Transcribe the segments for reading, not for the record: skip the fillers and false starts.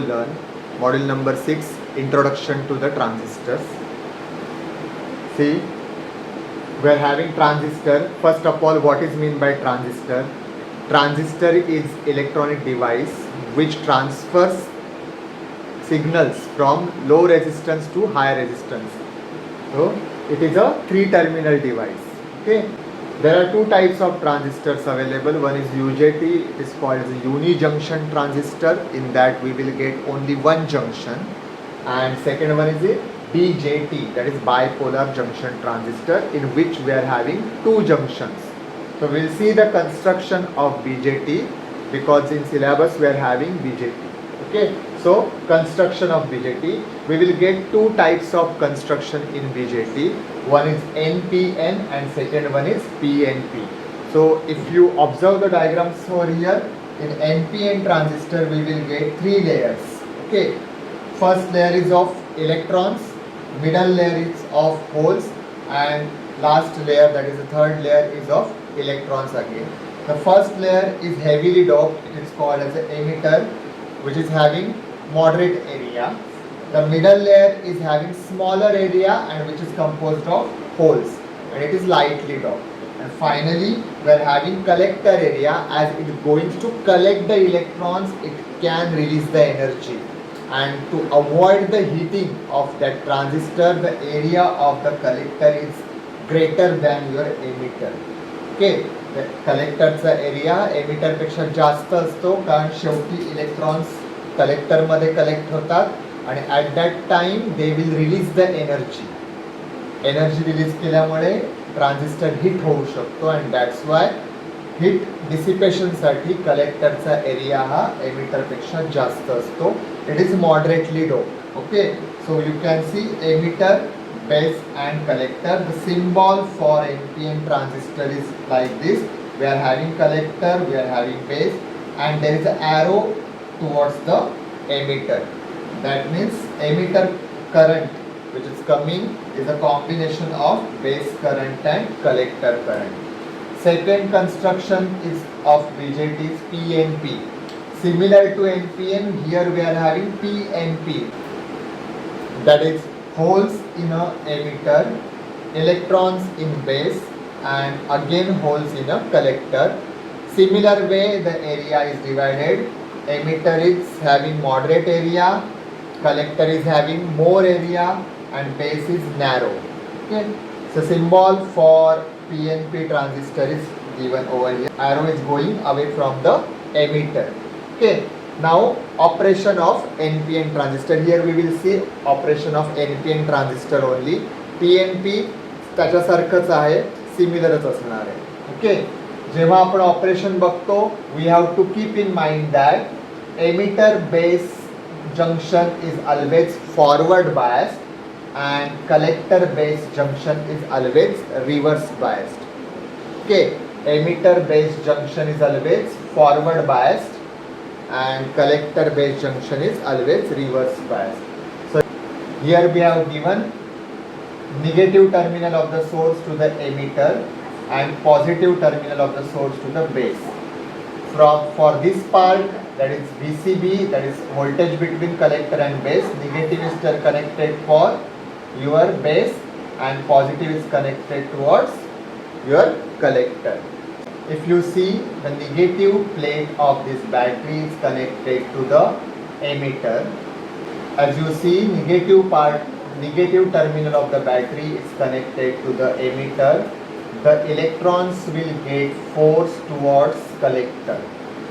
Learn module number 6, Introduction to the Transistors. See, we are having transistor. First of all, what is meant by transistor? Transistor is electronic device which transfers signals from low resistance to high resistance. So it is a 3-terminal device. Okay. There are two types of transistors available. One is UJT, it is called as a uni-junction transistor. In that we will get only one junction. And second one is a BJT, that is bipolar junction transistor, in which we are having two junctions. So we will see the construction of BJT because in syllabus we are having BJT. Okay. So construction of BJT, we will get two types of construction in BJT. One is NPN and second one is PNP. So if you observe the diagrams over here, in NPN transistor we will get three layers. Okay. First layer is of electrons, middle layer is of holes, and last layer, that is the third layer, is of electrons again. The first layer is heavily doped, it is called as an emitter, which is having moderate area. The middle layer is having smaller area and which is composed of holes, and it is lightly doped. And finally we are having collector area. As it is going to collect the electrons, it can release the energy, and to avoid the heating of that transistor, the area of the collector is greater than your emitter. Okay, the collectorचा area emitter पेक्षा जास्त असतो, कारण शेवटी electrons collector मध्ये collect होतात आणि at that time they will release the energy release केल्यामुळे transistor heat होऊ शकतो, अँड दॅट्स वाय हिट डिसिपेशनसाठी कलेक्टरचा एरिया हा एमिटरपेक्षा जास्त असतो. It is moderately doped. Okay, so you can see emitter, base and collector. The symbol for NPN transistor is like this. We are having collector, we are having base, and there is an arrow towards the emitter. That means emitter current which is coming is a combination of base current and collector current. Second construction is of BJT is PNP. Similar to NPN, here we are having PNP. That is holes in a emitter, electrons in base, and again holes in a collector. Similar way the area is divided. Emitter is having moderate area, collector is having more area, and base is narrow. Okay, so symbol for PNP transistor is given over here. Arrow is going away from the emitter. Okay. Now operation of NPN transistor. Here we will see operation of NPN transistor only. PNP त्याच्यासारखंच आहे, सिमिलरच असणार आहे. Okay, जेव्हा आपण operation बघतो, we have to keep in mind that emitter base junction is always forward biased and collector base junction is always reverse biased. Okay, emitter base junction is always forward biased and collector base junction is always reverse biased. So here we have given negative terminal of the source to the emitter and positive terminal of the source to the base. For this part, that is VCB, that is voltage between collector and base, negative is connected for your base and positive is connected towards your collector. If you see, the negative plate of this battery is connected to the emitter. As you see, negative terminal of the battery is connected to the emitter. The electrons will get forced towards collector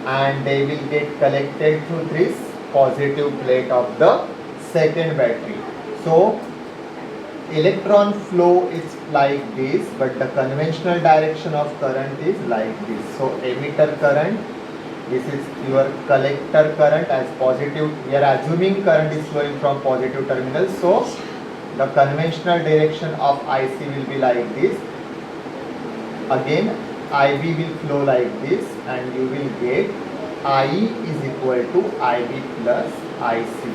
and they will get collected through this positive plate of the second battery. So electron flow is like this, but the conventional direction of current is like this. So emitter current, this is your collector current as positive. We are assuming current is flowing from positive terminal, so the conventional direction of IC will be like this. Again IB will flow like this, and you will get IE is equal to IB plus IC.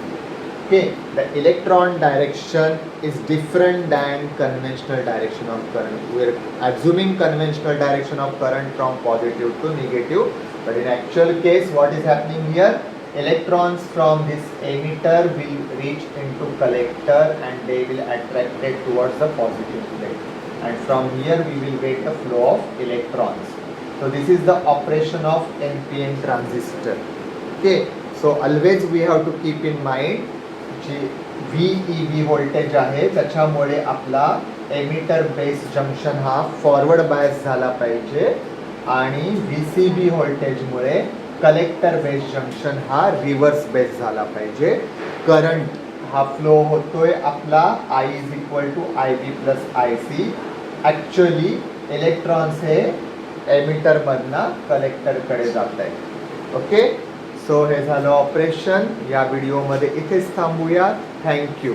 Okay, the electron direction is different than conventional direction of current. We are assuming conventional direction of current from positive to negative, but in actual case what is happening here, electrons from this emitter will reach into collector and they will attracted towards the positive plate, and from here we will get the flow of electrons. So this is the operation of NPN transistor. Okay, so always we have to keep in mind जी VEB voltage आहे त्याच्यामुळे आपला emitter base junction हा forward bias झाला पाहिजे आणि VCB व्होल्टेजमुळे collector base junction हा रिव्हर्स बेस झाला पाहिजे. करंट हा फ्लो होतोय आपला I is equal to IB plus IC. Actually electrons हे एमिटर मधनं कलेक्टरकडे जात आहेत. ओके, सो हे झालं ऑपरेशन. या व्हिडिओमध्ये इथेच थांबूया. थँक्यू.